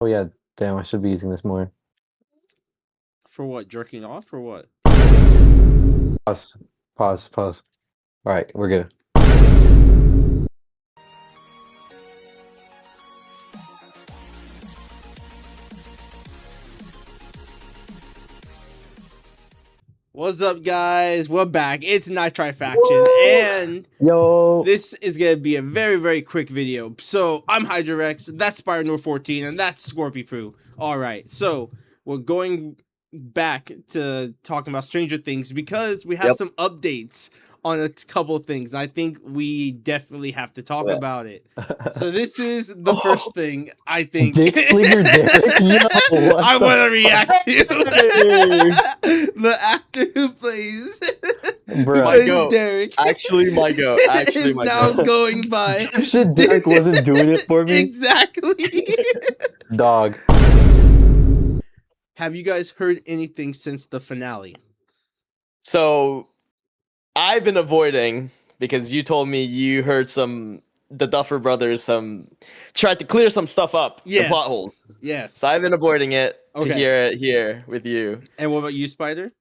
Oh yeah, damn, I should be using this more. For what? Jerking off or what? Pause. Pause. Pause. All right, we're good. What's up, guys? We're back. It's Nitride Faction, and Yo. this is gonna be a very, very quick video. So I'm Hydrarex, that's Spyronor14, and that's Scorpypoo. All right, so we're going back to talking about Stranger Things because we have some updates on a couple of things. I think we definitely have to talk about it. So this is the first thing I think. Dick Slinger Derek? Yo, what I the want to react to the actor who plays Bruh. goat. Derek. Actually, my goat. Actually, is my now goat. going by. Shit, Derek wasn't doing it for me. Exactly. Dog. Have you guys heard anything since the finale? So, I've been avoiding because you told me you heard the Duffer brothers tried to clear some stuff up, the plot holes. Yes. So I've been avoiding it to Okay. hear it here with you. And what about you, Spider?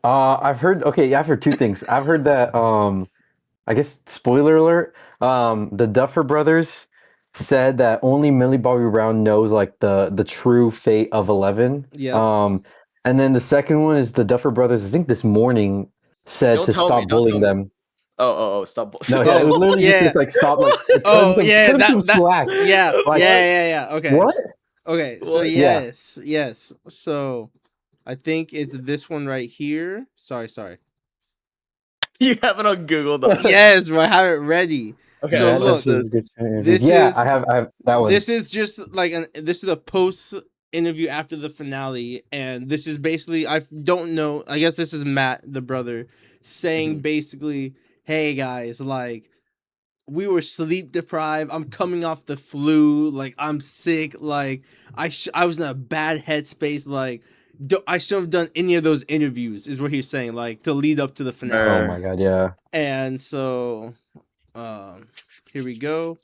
I've heard. Okay, yeah, I've heard two things. I've heard that. I guess spoiler alert. The Duffer brothers said that only Millie Bobby Brown knows like the true fate of 11. Yeah. And then the second one is the Duffer brothers. I think this morning said Don't to tell stop me, don't bullying tell them. Oh, stop. No, yeah, it was literally just like stop, like cut him some slack. Yeah, Like, yeah. Okay. What? Okay, so What? yes. So I think it's this one right here. Sorry. You have it on Google though. Yes, I have it ready. Okay, So yeah, look, this is I have that one. This is just like this is a post interview after the finale, and this is basically, I don't know, I guess this is Matt, the brother, saying basically, hey guys, like, we were sleep deprived, I'm coming off the flu, like, I'm sick, like, I was in a bad headspace, like, I shouldn't have done any of those interviews, is what he's saying, like, to lead up to the finale. Oh my god, yeah. And so here we go.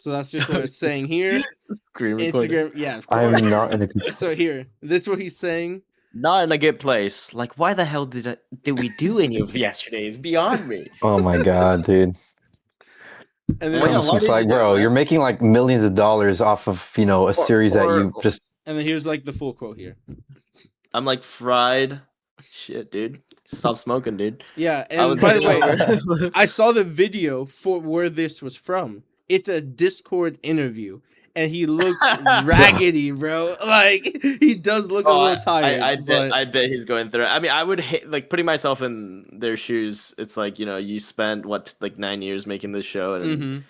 So that's just what it's saying here. Instagram, yeah, of course. I'm not in a So here, this is what he's saying. Not in a good place. Like, why the hell did we do any of yesterday? It's beyond me. Oh my god, dude. And then just like, bro, you're making like millions of dollars off of, you know, a series that you just. And then here's like the full quote here. I'm like fried. Shit, dude. Stop smoking, dude. Yeah, and by the way, I saw the video for where this was from. It's a Discord interview, and he looked raggedy, bro. Like, he does look a little tired. I bet he's going through it. I mean, I would hate, like, putting myself in their shoes. It's like, you know, you spent like 9 years making this show, and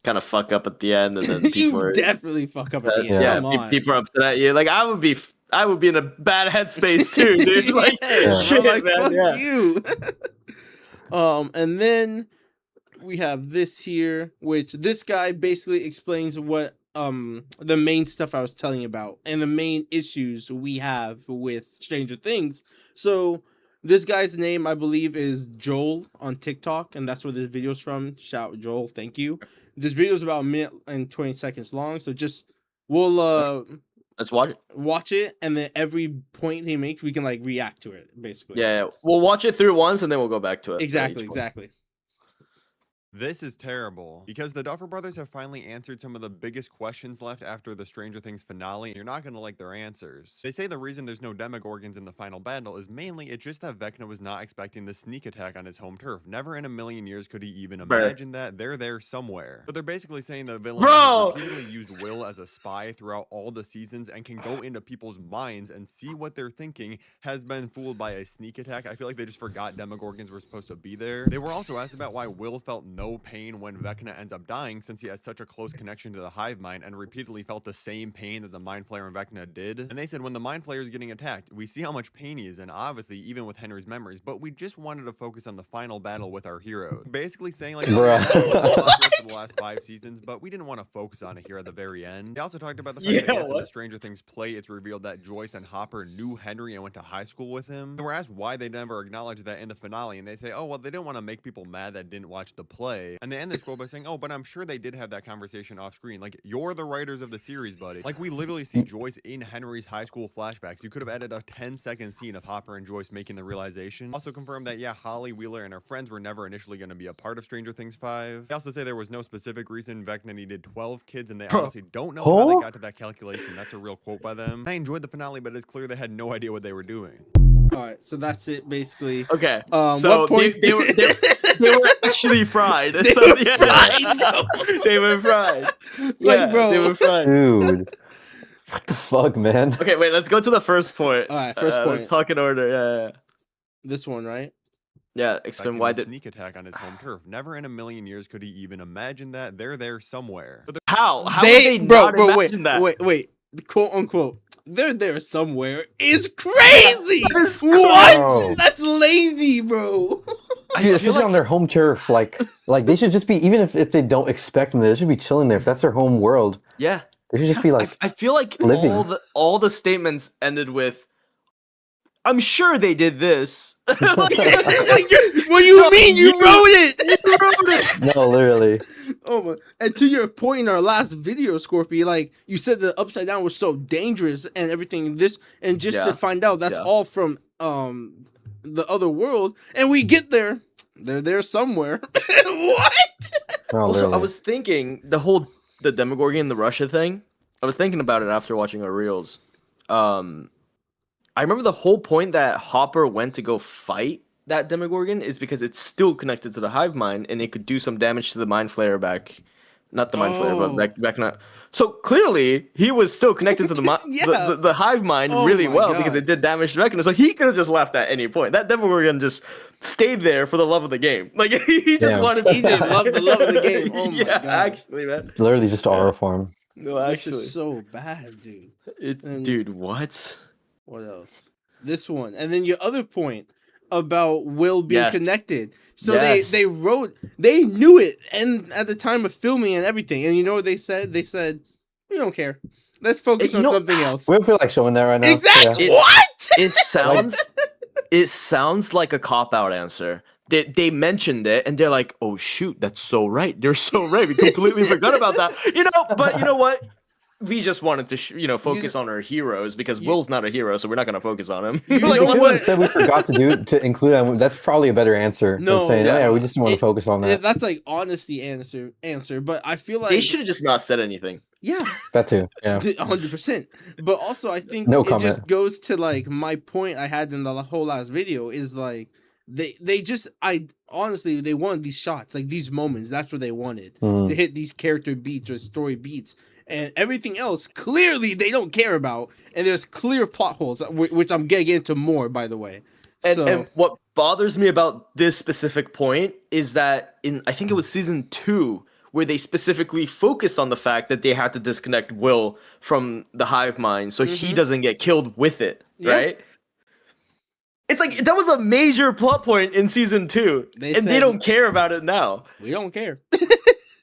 kind of fuck up at the end, and then people you definitely fuck up at the end. Yeah, Come on. People are upset at you. Like, I would be in a bad headspace too, dude. Like, shit, like, man. Fuck you. And then we have this here, which this guy basically explains what the main stuff I was telling you about and the main issues we have with Stranger Things. So this guy's name, I believe, is Joel on TikTok, and that's where this video's from. Shout out Joel, thank you. This video is about 1 minute and 20 seconds long, so just let's watch it, and then every point he makes, we can like react to it, basically. Yeah, we'll watch it through once, and then we'll go back to it. Exactly. This is terrible, because the Duffer brothers have finally answered some of the biggest questions left after the Stranger Things finale, and you're not going to like their answers. They say the reason there's no Demogorgons in the final battle is mainly it's just that Vecna was not expecting the sneak attack on his home turf. Never in a million years could he even imagine that. They're there somewhere. But they're basically saying the villain has repeatedly used Will as a spy throughout all the seasons and can go into people's minds and see what they're thinking, has been fooled by a sneak attack. I feel like they just forgot Demogorgons were supposed to be there. They were also asked about why Will felt no pain when Vecna ends up dying, since he has such a close connection to the hive mind and repeatedly felt the same pain that the mind flayer and Vecna did. And they said when the mind flayer is getting attacked, we see how much pain he is in, obviously, even with Henry's memories, but we just wanted to focus on the final battle with our heroes. Basically saying like, for the last 5 seasons, but we didn't want to focus on it here at the very end. They also talked about the fact that yes, in the Stranger Things play, it's revealed that Joyce and Hopper knew Henry and went to high school with him. And we're asked why they never acknowledged that in the finale, and they say, oh, well, they didn't want to make people mad that didn't watch the play. play. And they end this quote by saying, "Oh, but I'm sure they did have that conversation off screen. Like, you're the writers of the series, buddy." Like, we literally see Joyce in Henry's high school flashbacks. You could have added a 10-second scene of Hopper and Joyce making the realization. Also confirmed that, yeah, Holly, Wheeler, and her friends were never initially going to be a part of Stranger Things 5. They also say there was no specific reason Vecna needed 12 kids, and they honestly don't know how they got to that calculation. That's a real quote by them. I enjoyed the finale, but it's clear they had no idea what they were doing. All right, so that's it basically. Okay. So what points they were actually fried. They So, were yeah. fried, bro. They were fried. Like, bro. They were fried. Dude. What the fuck, man? Okay, wait. Let's go to the first point. All right, first point. Let's talk in order. Yeah. This one, right? Yeah. Explain Expecting why a did sneak attack on his home turf. Never in a million years could he even imagine that. They're there somewhere. But how would they not imagine that? wait. The quote unquote. They're there somewhere is crazy. That is What? crazy. That's lazy, bro. Dude, especially on their home turf, like they should just be, even if they don't expect them, they should be chilling there. If that's their home world, Yeah. they should just be like, I feel like living. all the statements ended with, "I'm sure they did this." Like, what do you mean you wrote it? You wrote it. no, literally. Oh my! And to your point in our last video, Scorpy, like you said, the upside down was so dangerous and everything. Just Yeah. to find out that's Yeah. all from the other world, and we get there, they're there somewhere. What? No, Also, I literally. was thinking the Demogorgon, the Russia thing. I was thinking about it after watching our reels. I remember the whole point that Hopper went to go fight that Demogorgon is because it's still connected to the hive mind and it could do some damage to the mind flayer back. Not the mind flayer, but back not. So clearly he was still connected to the Yeah. the hive mind Oh really my well God. because it did damage to Vecna. So he could have just left at any point. That Demogorgon just stayed there for the love of the game. Like he just Yeah. wanted He did love the love of the game. Oh my yeah, God. actually, man. Literally just aura form. No, This actually. is so bad, dude. And- Dude, what? What else? This one, and then your other point about Will being Yes. connected. So Yes. they knew it, and at the time of filming and everything. And you know what they said? They said, "We don't care. Let's focus You on know- something else." We don't feel like showing that right now. Exactly. Yeah. What? It sounds like a cop out answer. They mentioned it and they're like, "Oh shoot, that's so right. They're so right. We completely forgot about that." But you know what? We just wanted to focus on our heroes because Will's not a hero, so we're not gonna focus on him. You Like, know If what? we said we forgot to include them, that's probably a better answer No, than saying, yeah. yeah, we just want to focus on that. That's like honesty answer. But I feel like They should have just not said anything. yeah. That too. Yeah. 100%. But also, I think No it comment. just goes to like my point I had in the whole last video is like they wanted these shots, like these moments. That's what they wanted Mhm. to hit these character beats or story beats, and everything else clearly they don't care about. And there's clear plot holes, which I'm getting into more, by the way. And what bothers me about this specific point is that I think it was season 2 where they specifically focus on the fact that they had to disconnect Will from the hive mind so he doesn't get killed with it, Yeah. right? It's like that was a major plot point in season 2, They and they said- don't care about it now. we don't care.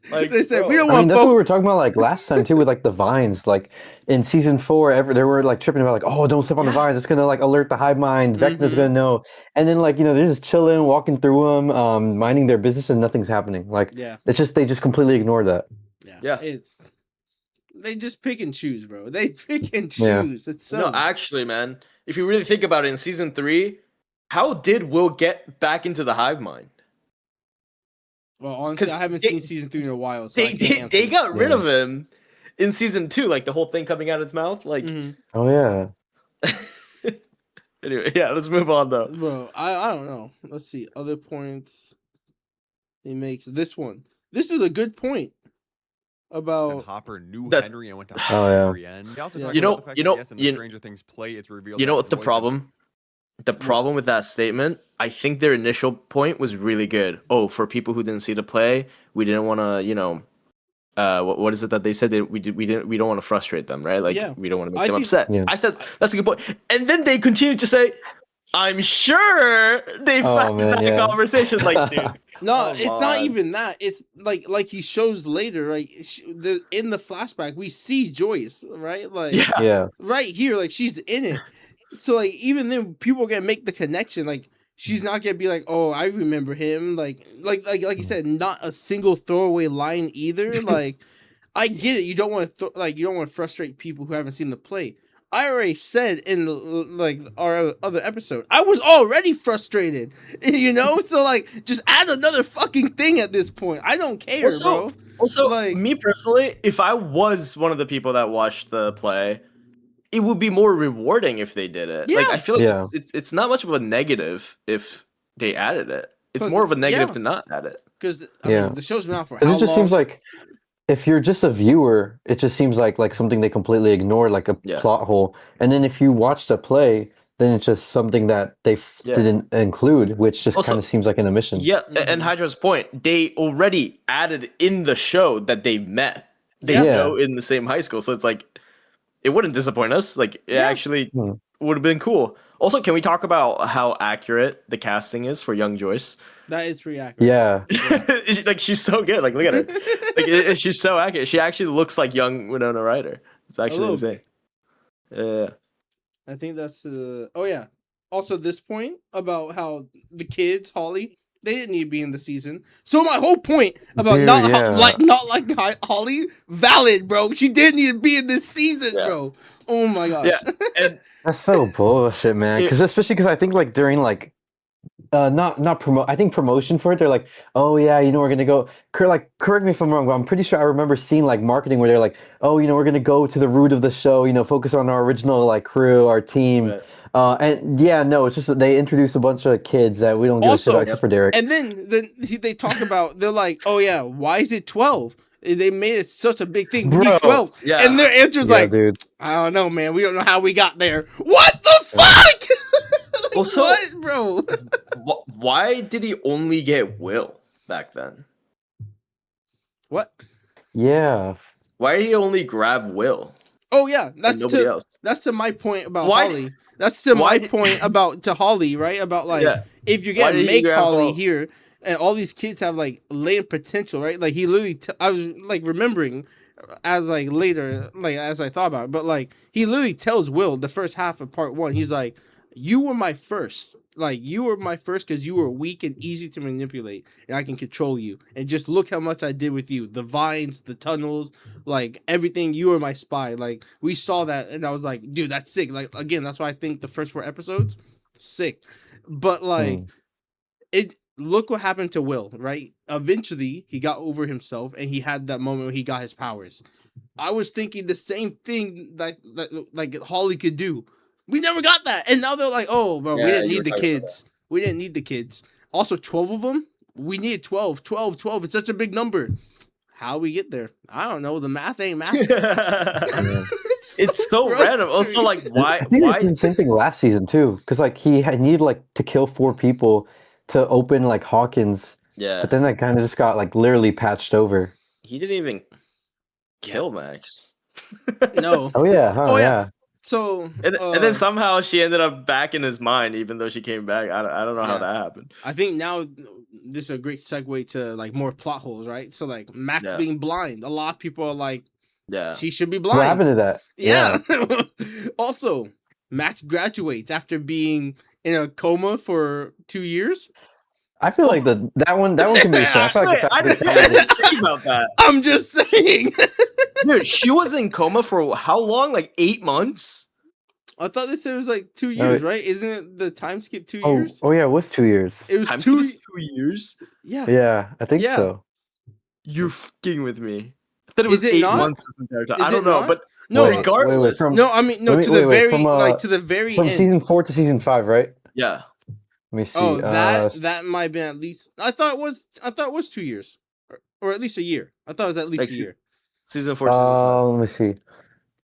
Like They said bro. we don't I want mean, to that's what we focus. were talking about like last time too with like the vines. Like in season 4, they were like tripping about like, oh, don't step on the vines. It's gonna like alert the hive mind. Vecna's gonna know. And then like they're just chilling, walking through them, minding their business, and nothing's happening. Like Yeah. it's just they just completely ignore that. Yeah. They just pick and choose, bro. They pick and Yeah. choose. It's so No, actually, man, if you really think about it, in season 3, how did Will get back into the hive mind? well. Honestly, 'cause I haven't they- seen season 3 in a while, so I can't They answer. got rid Yeah. of him in season 2, like the whole thing coming out of its mouth. Like, Mhm. Oh yeah. anyway, yeah, let's move on though. Bro, I don't know. Let's see other points he makes. This one. This is a good point Said about. Hopper knew That's- Henry and went to Oh, yeah. Henry end. He also Yeah. talked You know- about the fact you that, know- yes, in the you- Stranger Things play, it's revealed. You know that what the Joyce problem? The problem with that statement, I think their initial point was really good. Oh, for people who didn't see the play, we didn't want to, what is it that they said that we don't want to frustrate them, right? Like Yeah. we don't want to make I them think- upset. Yeah. I thought that's a good point. And then they continued to say, "I'm sure they Oh, found man, that yeah. conversation." Like, dude, No, Come it's not on. even that. It's like he shows later. Like in the flashback, we see Joyce, right? Like yeah, Yeah. right here, like she's in it. So like even then, people are gonna make the connection. Like she's not gonna be like, oh, I remember him. Like you said, not a single throwaway line either. Like, I get it. You don't want to you don't want to frustrate people who haven't seen the play. I already said in like our other episode, I was already frustrated, you know. So like, just add another fucking thing at this point. I don't care, bro. Also, Like, me personally, if I was one of the people that watched the play, it would be more rewarding if they did it. Like, Yeah. I feel like Yeah. it's not much of a negative if they added it. It's 'Cause- more of a negative yeah. to not add it. because Yeah. mean, the show's been out for Because how it just long? seems like if you're just a viewer, it just seems like something they completely ignore, like a Yeah. plot hole. And then if you watch the play, then it's just something that they Yeah. didn't include, which just Also- kind of seems like an omission. Yeah, Mhm. and Hydra's point, they already added in the show that they met. They Yeah. know in the same high school, so it's like it wouldn't disappoint us. Like, it Yeah. actually Hmm. would have been cool. Also, can we talk about how accurate the casting is for young Joyce? That is pretty accurate. Yeah. Like, she's so good. Like, look at her. Like, she's so accurate. She actually looks like young Winona Ryder. It's actually little insane. Yeah. I think that's oh yeah. Also, this point about how the kids, Holly, they didn't need to be in the season. So my whole point about Dude, not yeah. not like Holly, valid, bro. She didn't need to be in this season, Yeah. bro. Oh my gosh. Yeah. And That's so bullshit, man. Yeah. Because especially because I think like during like not promote. I think promotion for it. They're like, oh yeah, we're gonna go. Correct me if I'm wrong, but I'm pretty sure I remember seeing like marketing where they're like, oh, we're gonna go to the root of the show. Focus on our original like crew, our team. Right. And yeah, no, it's just they introduce a bunch of kids that we don't give a shit Also- about except for Derek. And then they talk about, they're like, oh yeah, why is it 12? They made it such a big thing. We need Bro, 12. yeah. And their answer's Yeah, like, dude. I don't know, man. We don't know how we got there. What the fuck? Like, Also- what, bro? why did he only get Will back then? What? Yeah. Why did he only grab Will Oh yeah, and that's nobody to else? that's to my point about Why- Holly. That's to why my did- point about to Holly, right? About like, Yeah. if you're Why gonna did he make grab Holly Holly? here, and all these kids have like latent potential, right? Like he literally, I was like remembering as like later, like as I thought about it, but like he literally tells Will the first half of part 1, he's like, "You were my first. Like you were my first because you were weak and easy to manipulate, and I can control you. And just look how much I did with you. The vines, the tunnels, like everything. You were my spy. Like we saw that, and I was like, dude, that's sick. Like again, that's why I think the first 4 episodes, sick. But like, it. Look what happened to Will, right? Eventually, he got over himself, and he had that moment where he got his powers. I was thinking the same thing that like Holly could do. We never got that, and now they're like, "Oh, bro, we Yeah, didn't you need were the talking about kids. We didn't need the kids." Also, 12 of them. We needed 12. 12, 12. It's such a big number. How we get there? I don't know. The math ain't math. It's so random. Also, like, why? I think Why? it's the same thing last season too, because like he needed like to kill 4 people to open like Hawkins, Yeah, but then that kind of just got like literally patched over. he didn't even kill Max. No. Oh yeah, huh? Oh, yeah. Yeah. So And then somehow she ended up back in his mind, even though she came back. I don't know how Yeah. that happened. I think now this is a great segue to like more plot holes, right? So like Max Yeah. being blind. A lot of people are like, Yeah, she should be What blind. happened to that? Yeah. Also, Max graduates after being in a coma for 2 years. I feel like that one can be explained. I feel like Wait, I the fact didn't that think about that. I'm just saying. Dude, she was in coma for how long? Like 8 months? I thought they said it was like 2 years, right? Isn't it the time skip 2 years? oh yeah, it was 2 years. It was Time 2 skip is 2 years? Yeah. Yeah, I think Yeah. so. You're fucking with me. I thought it Is was it 8 not? months this entire time. Is I it don't know, not? but No, Wait, regardless. from no, I mean no, Wait, to the wait, very from, like to the very from end. season 4 to season 5, right? Yeah. Let me see. Oh, that might have been at least. I thought it was 2 years, or at least a year. I thought it was at least Like a year. Season 4, season 5. Let me see.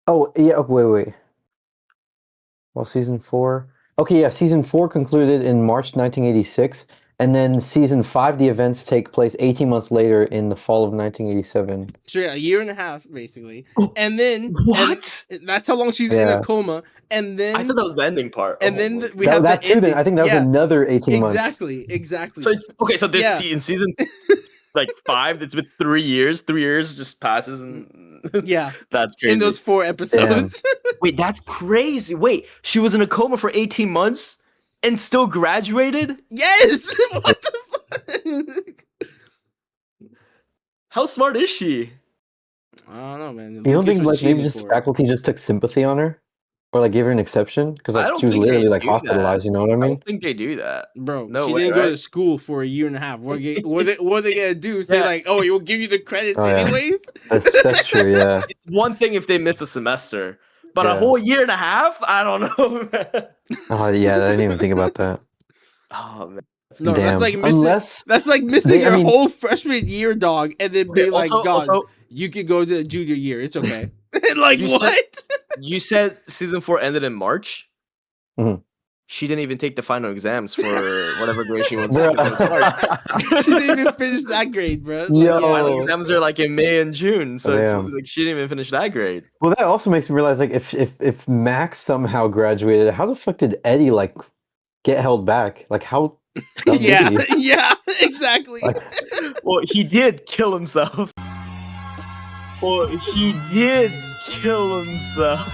Oh yeah. Okay, wait. Well, season 4. Okay, yeah. Season 4 concluded in March 1986, and then season 5, the events take place 18 months later in the fall of 1987. So yeah, a year and a half basically, and then What? and that's how long she's in Yeah. a coma, and then I thought that was the ending part. and Oh, then wait. we have that the too. Then ending. I think that was Yeah, another 18 months. exactly. So, okay, so this Yeah. in season like 5, it's been 3 years. 3 years just passes, and Yeah, that's crazy. in those 4 episodes. Wait, that's crazy. Wait, she was in a coma for 18 months, and still graduated? Yes. What the fuck? How smart is she? I don't know, man. You don't Lucas think was like maybe cheating just for her. faculty just took sympathy on her, or like gave her an exception because I like don't she was think they literally like do that. hospitalized. You know what I I mean? don't think they do that. Bro, No she way, didn't go right? to school for a year and a half. What are they gonna do? Say Yeah, like, oh, you'll give you the credits Oh, yeah. anyways? That's true. Yeah. It's one thing if they miss a semester, but a Yeah. whole year and a half? I don't know, man. Oh yeah, I didn't even think about that. Oh man. No, Damn. that's like missing. Unless That's like missing they, I your mean, whole freshman year, dog, and then Okay, be like, also, God, also, you could go to the junior year. It's okay. Like You said- what? you said season 4 ended in March. Mhm. She didn't even take the final exams for whatever grade she was. Bruh. in. It was March. She didn't even finish that grade, bro. Like, Yo. Final Oh. exams are like in May and June, so it's Damn. like she didn't even finish that grade. Well, that also makes me realize like if Max somehow graduated, how the fuck did Eddie like get held back? Like how? dumb is yeah, he? yeah, exactly. Like, Well, he did kill himself. Well, he did kill himself.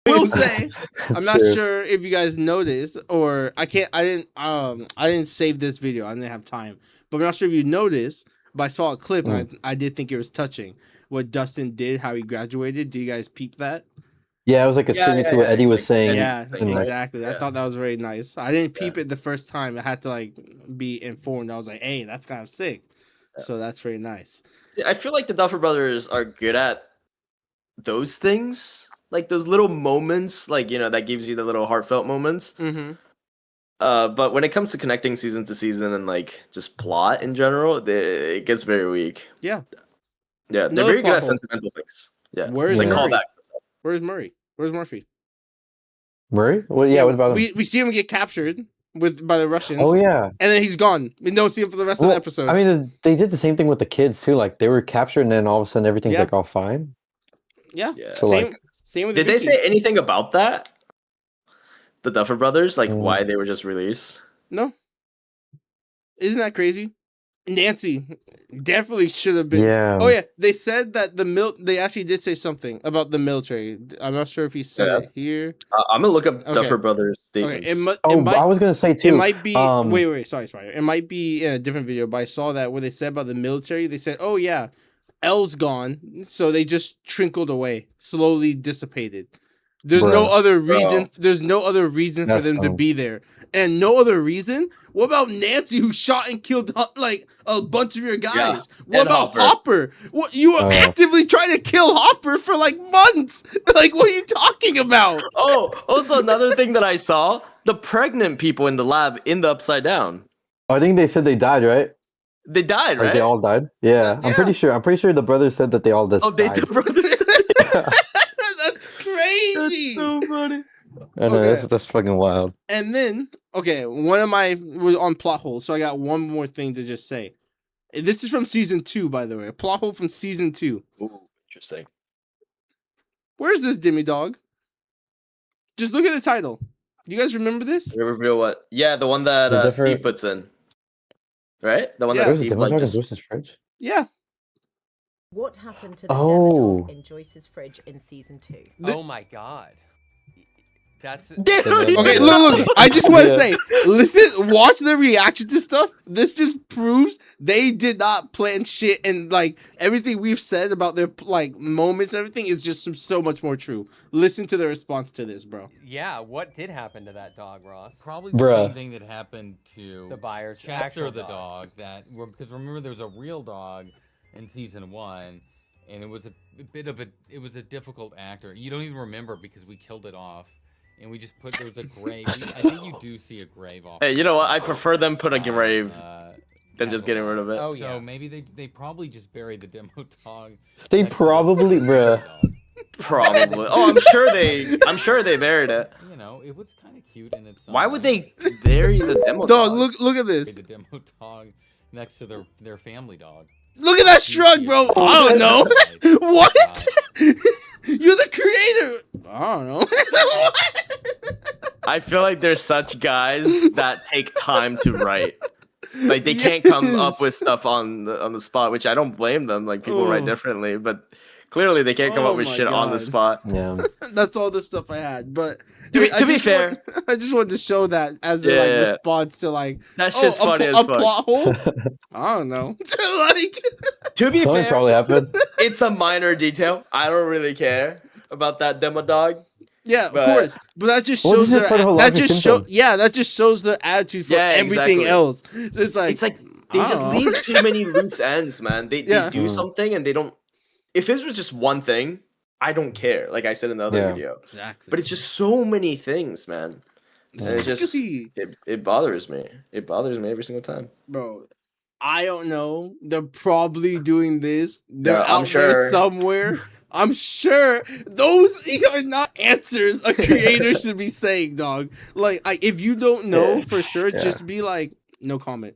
Will say, that's I'm not true. sure if you guys noticed, or I didn't save this video. I didn't have time, but I'm not sure if you noticed. But I saw a clip, and I did think it was touching what Dustin did, how he graduated. Do you guys peep that? Yeah, it was like a tribute to what Eddie it's was like saying. Eddie's Yeah, thing, right? exactly. I Yeah. thought that was very nice. I didn't peep Yeah. it the first time. I had to like be informed. I was like, hey, that's kind of sick. Yeah. So that's very nice. I feel like the Duffer Brothers are good at those things, like those little moments, like that gives you the little heartfelt moments. Mm-hmm. But when it comes to connecting season to season and like just plot in general, it gets very weak. Yeah. Yeah, they're Another very good plot at hole. sentimental things. Yeah, Where's like Yeah. Murray? callback. Where's Murray? Where's Murphy? Murray? Well, yeah. What about him? We see him get captured by the Russians. Oh yeah. And then he's gone. We don't see him for the rest of the Well, episode. I mean, they did the same thing with the kids too. Like they were captured, and then all of a sudden everything's Yeah. like all fine. yeah. Yeah. So, same. like- Same with. Did the they Vicky. say anything about that? The Duffer Brothers, like Mm. why they were just released? No. Isn't that crazy? Nancy definitely should have been. Yeah. Oh yeah, they said that they actually did say something about the military. I'm not sure if he said Yeah. it here. I'm gonna look up Okay. Duffer Brothers Okay, statements. I was gonna say too. It might be. um, Wait. Sorry, Spider. It might be in a different video, but I saw that where they said about the military. They said, "Oh yeah, L's gone," so they just trickled away, slowly dissipated. There's no Bruh. other reason. Bro. There's no other reason for That's them to dumb. be there, and no other reason. What about Nancy, who shot and killed like a bunch of your guys? What and about Hopper. Hopper? What you were Oh. actively trying to kill Hopper for like months? Like, what are you talking about? Oh, also another thing that I saw: the pregnant people in the lab in the Upside Down. I think they said they died, right? They died, Like right? they all died. Yeah, I'm pretty sure. I'm pretty sure the brothers said that they all just Oh, died. the brothers. That's crazy. That's so funny. I know Okay. that's fucking wild. And then, okay, one of my was on plot holes, so I got one more thing to just say. This is from season 2, by the way. A plot hole from season 2. Ooh, interesting. Where's this Dimmy dog? Just look at the title. You guys remember this? You reveal what? Yeah, the one that The Duffer- Steve puts in. Right? The one Yeah. that There's a Steve demo like dog in just. Joyce's fridge. Yeah. What happened to the Oh. dog in Joyce's fridge in season 2? The- Oh my god. That's Dude, Okay, look. I just want to Yeah. say, listen, watch the reaction to stuff. This just proves they did not plan shit, and like everything we've said about their like moments, everything is just so much more true. Listen to the response to this, bro. yeah. What did happen to that dog, Ross? Probably the Bruh. same thing that happened to The buyer's Chester actual the dog. dog. Because remember there was a real dog in season 1, and it was it was a difficult actor. You don't even remember because we killed it off, and we just put there was a grave. I think you do see a grave off. Hey, you know what? I prefer them put a grave than Castle just getting rid of it. Oh, So yeah. maybe they probably just buried the demo dog. They next to the probably, bruh. dog. Probably. Oh, I'm sure they buried it. You know, it was kind of cute in its. Why own would way. they bury the demo Dog, dog? look at Buried this. the demo dog next to their family dog? Look at that shrug, bro. I don't know. What? You're the creator. I don't know. I feel like there's such guys that take time to write. Like they can't come up with stuff on the spot, which I don't blame them. Like people write Oh. differently, but clearly they can't come Oh up with my shit on the God. spot. Yeah. That's all the stuff I had. But To be fair, I just wanted to show that as a Yeah, like yeah. response to like that shit's funny as a fuck. plot hole. I don't know. Like To be Something fair, probably happened. it's a minor detail. I don't really care about that demo dog. yeah, of But- course. But that just Well, shows this is part of a that larger just symptom. that just shows the attitude for Yeah, everything exactly. else. It's like They I just don't know. leave too many loose ends, man. They Yeah. do something and they don't. If this was just one thing, I don't care. Like I said in the other Yeah. video, Exactly. but it's just so many things, man. And it just Exactly. it bothers me. It bothers me every single time. Bro, I don't know. They're probably doing this. They're Yeah, I'm out there sure. somewhere. I'm sure those are not answers a creator should be saying, dog. Like, if you don't know Yeah. for sure, just be like, no comment.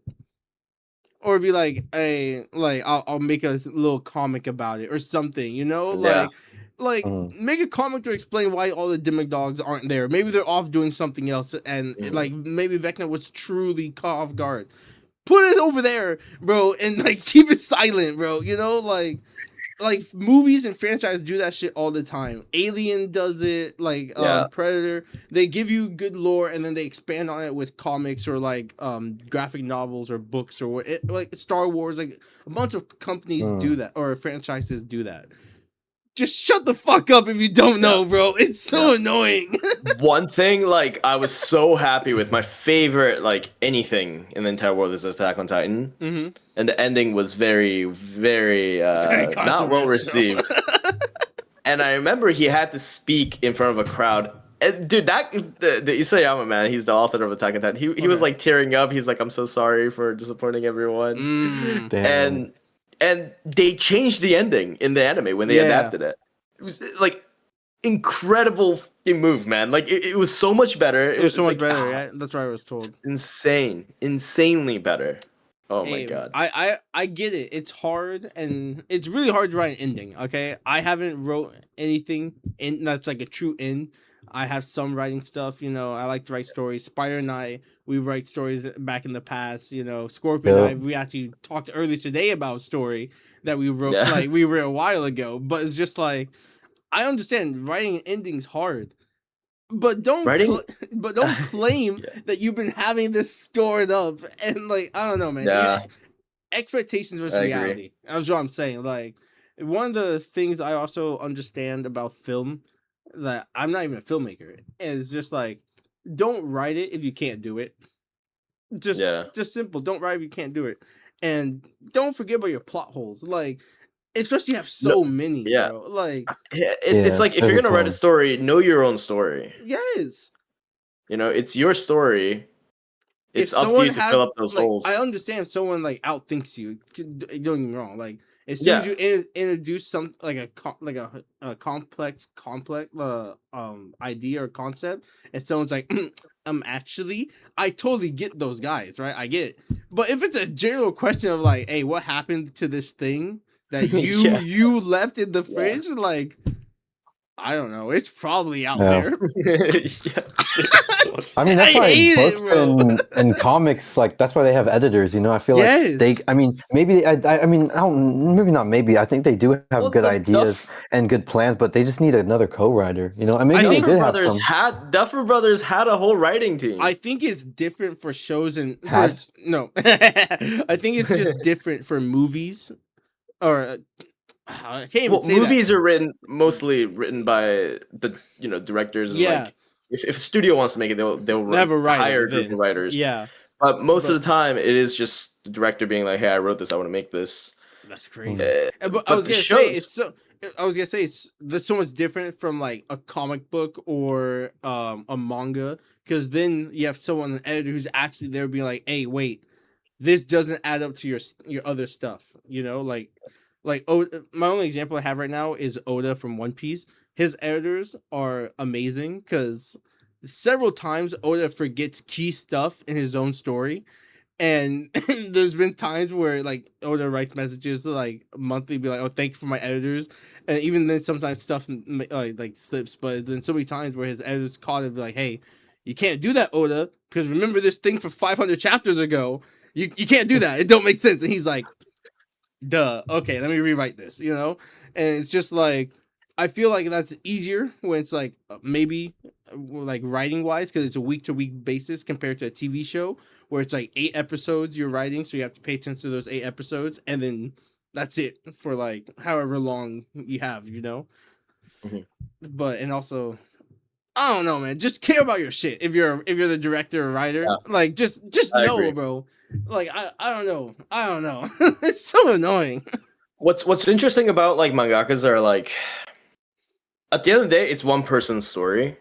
Or be like, hey, like I'll make a little comic about it or something, you know? Yeah. Like Mhm. make a comic to explain why all the Dimmick dogs aren't there. Maybe they're off doing something else, and like maybe Vecna was truly caught off guard. Put it over there, bro, and like keep it silent, bro. You know, like movies and franchises do that shit all the time. Alien does it, like Yeah. Predator. They give you good lore and then they expand on it with comics or like graphic novels or books or like Star Wars. Like a bunch of companies do that or franchises do that. Just shut the fuck up if you don't know, bro. It's so annoying. One thing, like, I was so happy with my favorite, like, anything in the entire world is Attack on Titan. Mm-hmm. And the ending was very, very, not well received. And I remember he had to speak in front of a crowd. And, dude, the Isayama, man, he's the author of Attack on Titan. He was, like, tearing up. He's like, I'm so sorry for disappointing everyone. Damn. And they changed the ending in the anime when they adapted it. It was like incredible fucking move, man. Like it was so much better. It was so much like, better. Yeah, that's what I was told. Insanely better. Oh my god. I get it. It's hard and it's really hard to write an ending. Okay, I haven't wrote anything in that's like a true end. I have some writing stuff. You know, I like to write stories. Spider and I, we write stories back in the past. You know, Scorpion and I, we actually talked earlier today about a story that we wrote like we wrote a while ago. But it's just like I understand writing an ending's hard. But don't claim that you've been having this stored up and like I don't know, man. Yeah. Expectations versus reality. That's what I'm saying. Like one of the things I also understand about film that I'm not even a filmmaker is just like don't write it if you can't do it. Just simple. Don't write if you can't do it, and don't forget about your plot holes. Like especially you have so many, bro. Like it's like if you're gonna write a story, know your own story. Yes. You know, it's your story. It's up to you to fill up those holes. I understand if someone like outthinks you. Don't get me wrong. Like as soon as you introduce some like a complex idea or concept, and someone's like, actually, I totally get those guys, right? I get it. But if it's a general question of like, hey, what happened to this thing that you left in the fridge, like I don't know, it's probably out there. I mean, that's why books and comics, like that's why they have editors. You know, I feel like they. I mean, maybe I mean, I don't. Maybe not. Maybe I think they do have good ideas and good plans, but they just need another co-writer. You know, and maybe they did have some. Duffer Brothers had a whole writing team. I think it's different for shows and no. I think it's just different for movies or. I can't even say movies are mostly written by the directors. And like, if a studio wants to make it, they'll hire a group of writers. Yeah, but most of the time, it is just the director being like, "Hey, I wrote this. I want to make this." That's crazy. But I was gonna say it's so much different from like a comic book or a manga because then you have someone an editor who's actually there being like, "Hey, wait, this doesn't add up to your other stuff." You know, like my only example I have right now is Oda from One Piece. His editors are amazing because several times Oda forgets key stuff in his own story. And there's been times where like Oda writes messages like monthly, be like, "Oh, thank you for my editors," and even then sometimes stuff like slips. But then so many times where his editors caught it, be like, "Hey, you can't do that, Oda, because remember this thing from 500 chapters ago. You can't do that. It don't make sense. And he's like, duh. Okay, let me rewrite this. You know, and it's just like I feel like that's easier when it's like maybe like writing wise because it's a week to week basis compared to a TV show where it's like 8 episodes you're writing, so you have to pay attention to those 8 episodes, and then that's it for like however long you have. You know, but and also. I don't know, man. Just care about your shit. If you're the director or writer, Yeah. like just I know, agree. bro. Like I don't know. I don't know. It's so annoying. What's interesting about like mangakas are like at the end of the day, it's one person's story,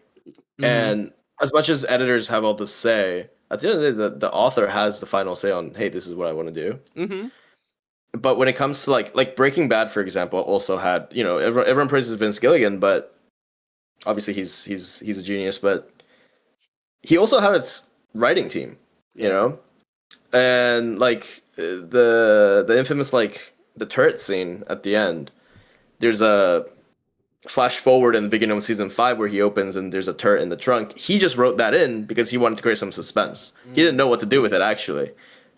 and as much as editors have all the say, at the end of the day, the author has the final say on, hey, this is what I want to do. Mm-hmm. But when it comes to like Breaking Bad, for example, also had everyone praises Vince Gilligan, but obviously he's a genius, but he also had its writing team, you know, and like the infamous like the turret scene at the end. There's a flash forward in the beginning of season 5 where he opens and there's a turret in the trunk. He just wrote that in because he wanted to create some suspense. He didn't know what to do with it actually,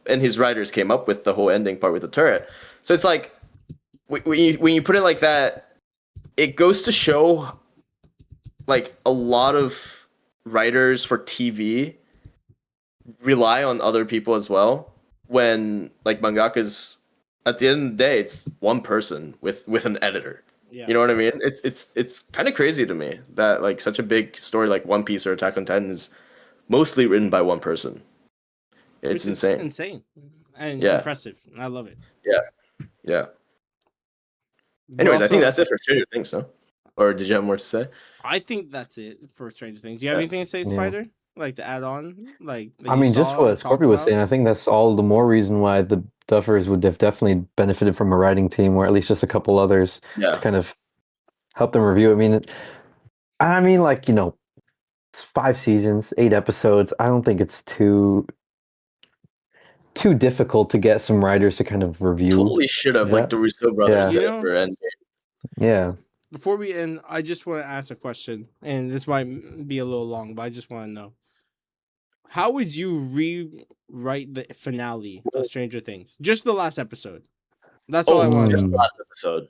and his writers came up with the whole ending part with the turret. So it's like when you put it like that, it goes to show like a lot of writers for TV rely on other people as well. When like mangakas, at the end of the day, it's one person with an editor. Yeah. You know what I mean? It's kind of crazy to me that like such a big story like One Piece or Attack on Titan is mostly written by one person. It's Which is insane. insane and Yeah. impressive. I love it. Yeah. But Anyways, I think also, that's it for Stranger Things, no? Or did you have more to say? I think that's it for Stranger Things. Do you have Yeah. anything to say, Yeah. Spider? Like to add on? Like that I you mean, just saw what and talk Scorpio was about? saying, I think that's all the more reason why the Duffers would have definitely benefited from a writing team, or at least just a couple others Yeah. to kind of help them review. I mean, like it's 5 seasons, 8 episodes. I don't think it's too difficult to get some writers to kind of review. Totally should have Yeah. like the Russo brothers Yeah. did You know- for Endgame. Yeah. Before we end, I just want to ask a question, and this might be a little long, but I just want to know: how would you rewrite the finale of Stranger Things? Just the last episode. That's all I want to Just know. the last episode.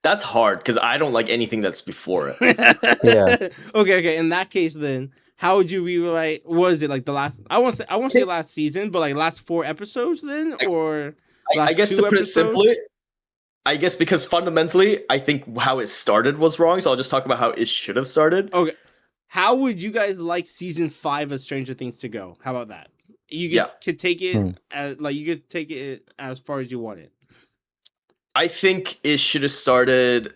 That's hard because I don't like anything that's before it. Yeah. Okay. In that case, then how would you rewrite? Was it like the last? I won't say last season, but like last 4 episodes, then, or I last guess 2 to put it episodes? simply, I guess because fundamentally, I think how it started was wrong. So I'll just talk about how it should have started. Okay. How would you guys like season 5 of Stranger Things to go? How about that? You could take it as like you could take it as far as you want it. I think it should have started.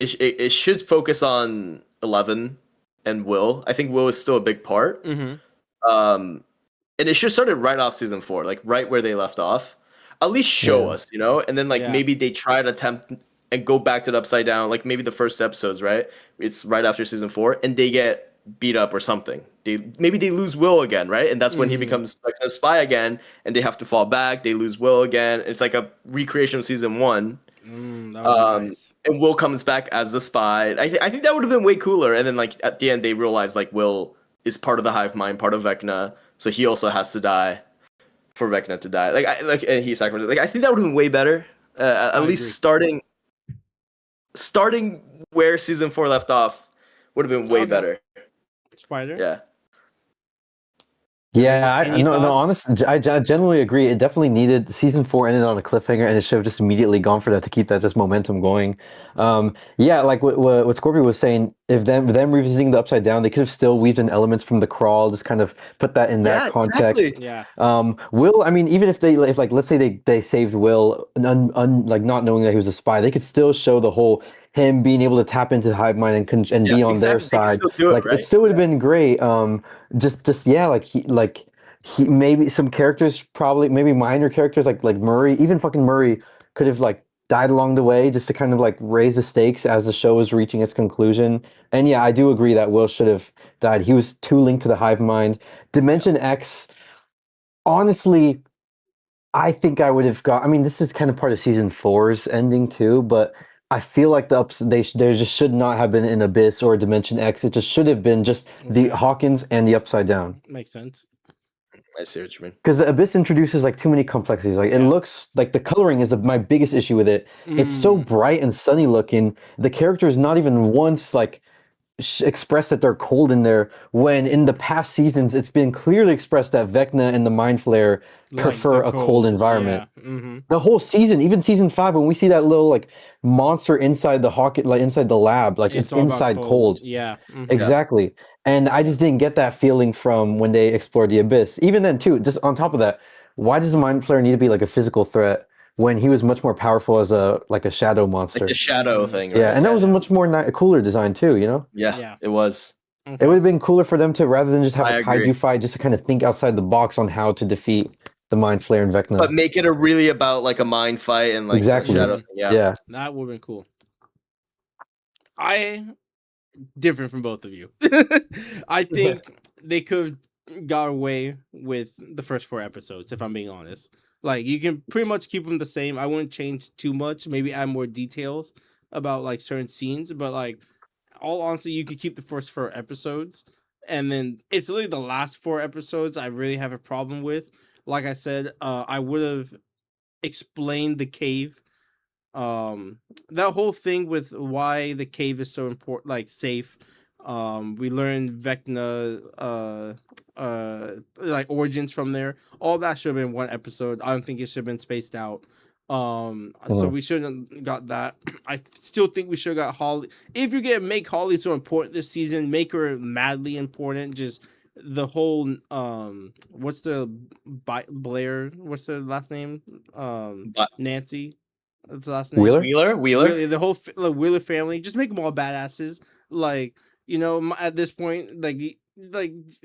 It should focus on 11 and Will. I think Will is still a big part. Mm-hmm. And it should have started right off season 4, like right where they left off. At least show us, you know, and then like maybe they try to attempt and go back to the Upside Down, like maybe the first episodes, right? It's right after season 4, and they get beat up or something. Maybe they lose Will again, right? And that's when he becomes like a spy again, and they have to fall back. They lose Will again. It's like a recreation of season 1. That would be nice. And Will comes back as the spy. I think that would have been way cooler. And then like at the end, they realize like Will is part of the hive mind, part of Vecna, so he also has to die for Vecna to die. And he sacrificed. Like I think that would have been way better. At least agree. starting where season 4 left off would have been way Okay. better. Spider. Yeah. Yeah, Any no, thoughts? honestly, I generally agree. It definitely needed season 4 ended on a cliffhanger, and it should have just immediately gone for that to keep that just momentum going. Yeah, like what Scorpio was saying, if them revisiting the Upside Down, they could have still weaved in elements from the crawl, just kind of put that in that context. Exactly. Yeah. Will, I mean, even if like let's say they saved Will, like not knowing that he was a spy, they could still show the whole him being able to tap into the hive mind and be on their Exactly. They can side. still do it, Like right? it still would have been great. Just yeah, he maybe some characters, probably maybe minor characters like Murray, even fucking Murray could have like died along the way just to kind of like raise the stakes as the show was reaching its conclusion. And yeah, I do agree that Will should have died. He was too linked to the hive mind. Dimension X, honestly, I think I would have got. I mean, this is kind of part of season 4's ending too, but I feel like there just should not have been an Abyss or a Dimension X. It just should have been just the Okay. Hawkins and the Upside Down. Makes sense. I see what you mean. Because the Abyss introduces like too many complexities. Like it Yeah. looks like the coloring is my biggest issue with it. It's so bright and sunny looking. The character is not even once like expressed that they're cold in there. When in the past seasons, it's been clearly expressed that Vecna and the Mind Flayer Like prefer the a cold environment. Yeah. Mm-hmm. The whole season, even season 5, when we see that little like monster inside the Hawk, like inside the lab, like it's all about inside cold. Yeah. Mhm. Exactly. And I just didn't get that feeling from when they explored the Abyss. Even then, too, just on top of that, why does the Mind Flayer need to be like a physical threat when he was much more powerful as a shadow monster? Like the shadow Mhm. thing, Yeah, right? and that was a much more cooler design too, you know? Yeah, Yeah. it was. It would have been cooler for them to, rather than just have I a agree. kaiju fight, just to kind of think outside the box on how to defeat the Mind Flayer and Vecna. But make it a really about like a mind fight and like Exactly. the shadow. Mhm. Yeah. Yeah. That would have been cool. I different from both of you. I think they could have got away with the first 4 episodes, if I'm being honest. Like you can pretty much keep them the same. I wouldn't change too much. Maybe add more details about like certain scenes, but like all honesty, you could keep the first 4 episodes, and then it's really the last 4 episodes I really have a problem with. Like I said, I would have explained the cave, that whole thing with why the cave is so important, like safe. We learned Vecna like origins from there. All that should have been 1 episode. I don't think it should have been spaced out. So we shouldn't have got that. I still think we should have got Holly. If you're gonna make Holly so important this season, make her madly important. Just the whole what's the Blair, what's the last name, But Nancy, that's the last name. Wheeler? Wheeler, the whole like, Wheeler family, just make them all badasses. Like, you know, at this point, like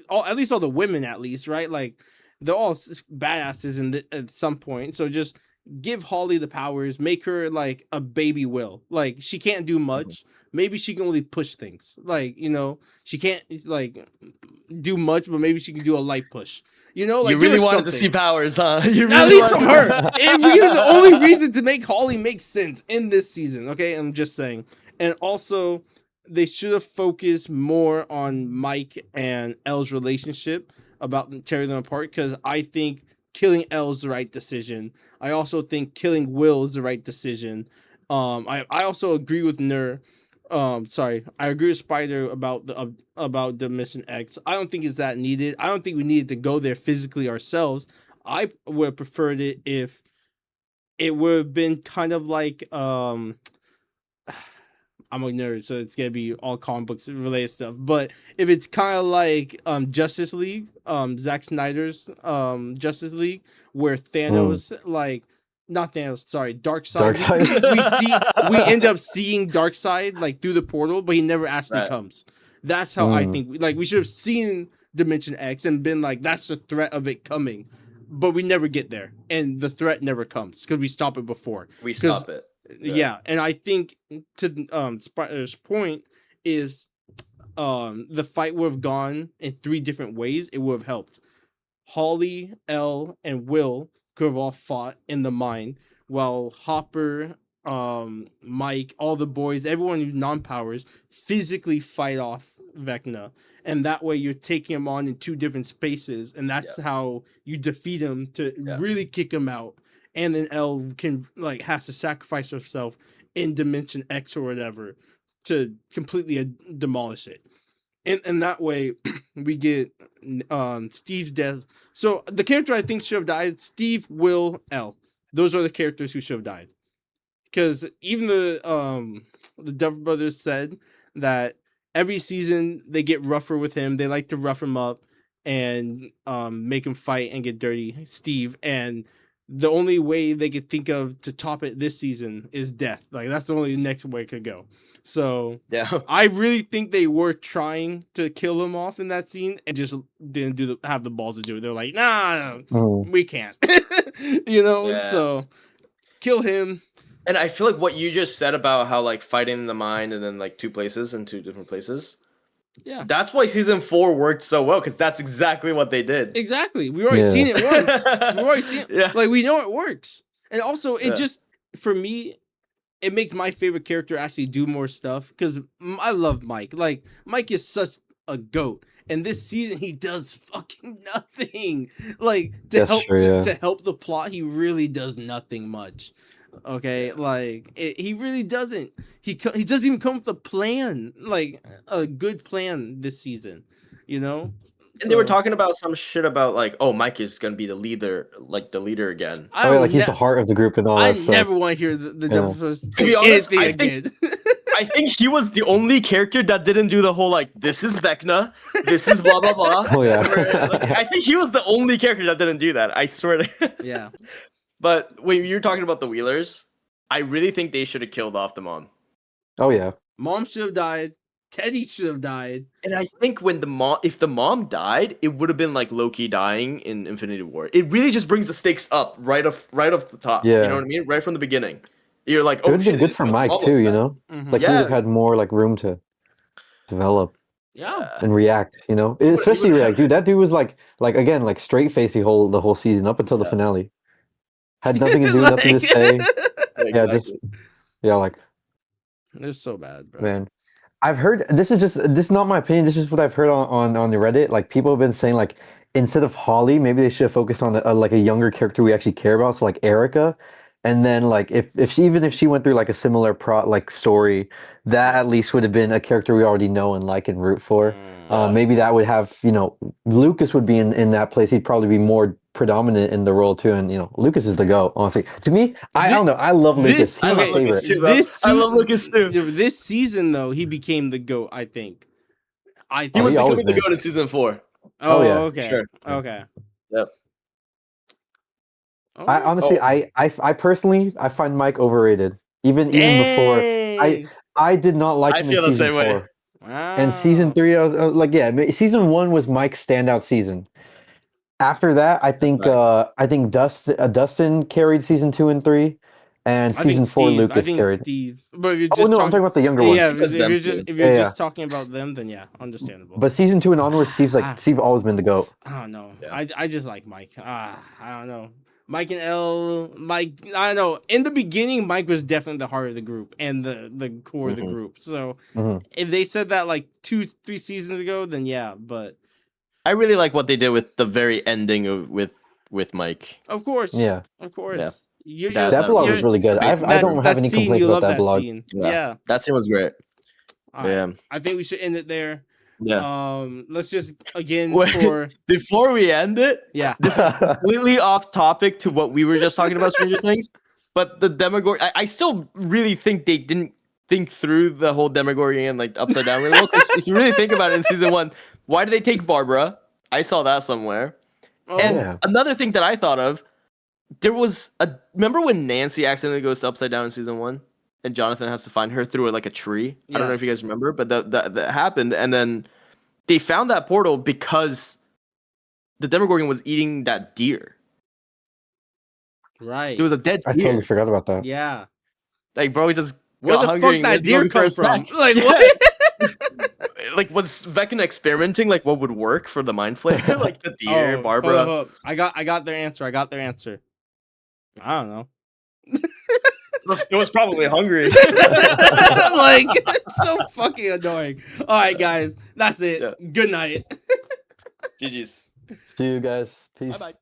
all, at least all the women, at least, right? Like, they're all badasses at some point. So just give Holly the powers, make her like a baby Will. Like, she can't do much. Maybe she can only push things. Like, you know, she can't like do much, but maybe she can do a light push. You know, like you really give her wanted to something. see powers, huh? You At really least wanted from to- her. If we give the only reason to make Holly make sense in this season, okay? I'm just saying. And also, they should have focused more on Mike and Elle's relationship about tearing them apart, because I think killing Elle is the right decision. I also think killing Will is the right decision. I also agree with Nur. Sorry, I agree with Spider about Dimension X. I don't think it's that needed. I don't think we needed to go there physically ourselves. I would have preferred it if it would have been kind of like I'm a nerd, so it's gonna be all comic books related stuff. But if it's kind of like Justice League, Zack Snyder's Justice League, where Thanos like not Thanos, sorry, Darkseid. We end up seeing Darkseid like through the portal, but he never actually Right. comes. That's how I think. Like we should have seen Dimension X and been like, that's the threat of it coming, but we never get there, and the threat never comes because we stop it before. We stop it. Yeah, and I think to Spider's point is the fight would have gone in 3 different ways. It would have helped. Holly, Elle, and Will could have all fought in the mine, while Hopper, Mike, all the boys, everyone who non-powers, physically fight off Vecna. And that way you're taking him on in 2 different spaces, and that's how you defeat him to really kick him out. And then Elle can like has to sacrifice herself in Dimension X or whatever to completely demolish it. And that way we get Steve's death. So the character I think should have died, Steve, Will, Elle. Those are the characters who should have died. Because even the Duffer brothers said that every season they get rougher with him. They like to rough him up and make him fight and get dirty, Steve. And the only way they could think of to top it this season is death. Like that's the only next way it could go. So Yeah. I really think they were trying to kill him off in that scene and just didn't have the balls to do it. They're like, nah, we can't. You know, Yeah. so kill him. And I feel like what you just said about how like fighting in the mind and then like 2 places in 2 different places. Yeah. That's why season 4 worked so well, because that's exactly what they did. Exactly. We've already seen it once. We've already seen it. Yeah. Like we know it works. And also it Yeah. just for me it makes my favorite character actually do more stuff because I love Mike. Like Mike is such a goat. And this season he does fucking nothing. Like That's true, yeah. to help the plot, he really does nothing much. Okay, like he really doesn't. He doesn't even come with a plan, like a good plan this season. You know. And they were talking about some shit about like, oh, Mike is gonna be the leader again. Oh, yeah, like he's the heart of the group and all I that stuff. never want to hear the Yeah. Duffer To say be honest, anything I think- again. I think he was the only character that didn't do the whole like, this is Vecna, this is blah blah blah. Oh, yeah. Like, I think he was the only character that didn't do that. I swear to. Yeah. But when you're talking about the Wheelers, I really think they should have killed off the mom. Oh yeah. Mom should have died. Teddy should have died. And I think when if the mom died, it would have been like Loki dying in Infinity War. It really just brings the stakes up right off the top. Yeah. You know what I mean? Right from the beginning. You're like, It oh would have shit. been good it's for the Mike mom too, of you that. know? Mhm. Like he would have Yeah. had more like room to develop Yeah. and react, you know? Especially react. Dude, that dude was like again, like straight faced the whole season up until the Yeah. finale. Had nothing to do, nothing to say. Yeah, just Exactly. like They're so bad, bro. man. I've heard this is not my opinion, this is what I've heard on the Reddit. Like people have been saying like instead of Holly, maybe they should have focused on like a younger character we actually care about, so like Erica. And then like if she, even if she went through like a similar story, that at least would have been a character we already know and like and root for. Maybe that would have, you know, Lucas would be in that place. He'd probably be more predominant in the role too. And you know, Lucas is the GOAT, honestly. To me, I don't know. I love Lucas. He's my okay, Lucas favorite. too, though. I love Lucas too. This season though, he became the GOAT, I think. He Oh, was he always becoming the been. goat in season 4. Oh, yeah, okay. sure. Okay. Yep. I honestly, Oh. I personally, I find Mike overrated. Even before, I did not like I him feel in the season same way. 4. Wow. And season 3, I was like, yeah, season 1 was Mike's standout season. After that, I think Dustin carried season 2 and 3, and I think season 4 Steve. I Lucas think carried. Steve. But if you're Oh just no, I'm talking about the younger ones. yeah, Because if them you're too. just if you're Yeah, just talking about them, then yeah, understandable. But season 2 and onwards, Steve always been the GOAT. I don't know. Yeah. I just like Mike. I don't know. Mike and Mike. I don't know. In the beginning, Mike was definitely the heart of the group and the core of the group. So if they said that like 2-3 seasons ago, then yeah. But I really like what they did with the very ending with Mike. of course, Yeah. of course. That That vlog was you're- really good. I don't have any scene, complaints you about love that vlog. Scene. Yeah. That scene was great. All right. Yeah. I think we should end it there. Yeah. Let's just again Wait. for Before we end it, yeah. this is completely off topic to what we were just talking about, Stranger Things. But the Demogorgon, I still really think they didn't think through the whole Demogorgon like upside down really well. 'Cause if you really think about it in season 1, why did they take Barbara? I saw that somewhere. Oh, And yeah. another thing that I thought of, remember when Nancy accidentally goes to upside down in season 1? And Jonathan has to find her through like a tree. I don't know if you guys remember, but that happened. And then they found that portal because the Demogorgon was eating that deer. right. It was a dead I deer. totally forgot about that. Yeah. Like, bro, he just Where got the hungry fuck and that went deer looking for come a from? snack. Like Yeah. what? Like, was Vecna experimenting? Like, what would work for the mind flayer? Like the deer, Oh, Barbara. hold up. I got their answer. I don't know. It was probably hungry. Like it's so fucking annoying. All right, guys, that's it. Yeah. Good night. GG's. See you guys. Peace. Bye-bye.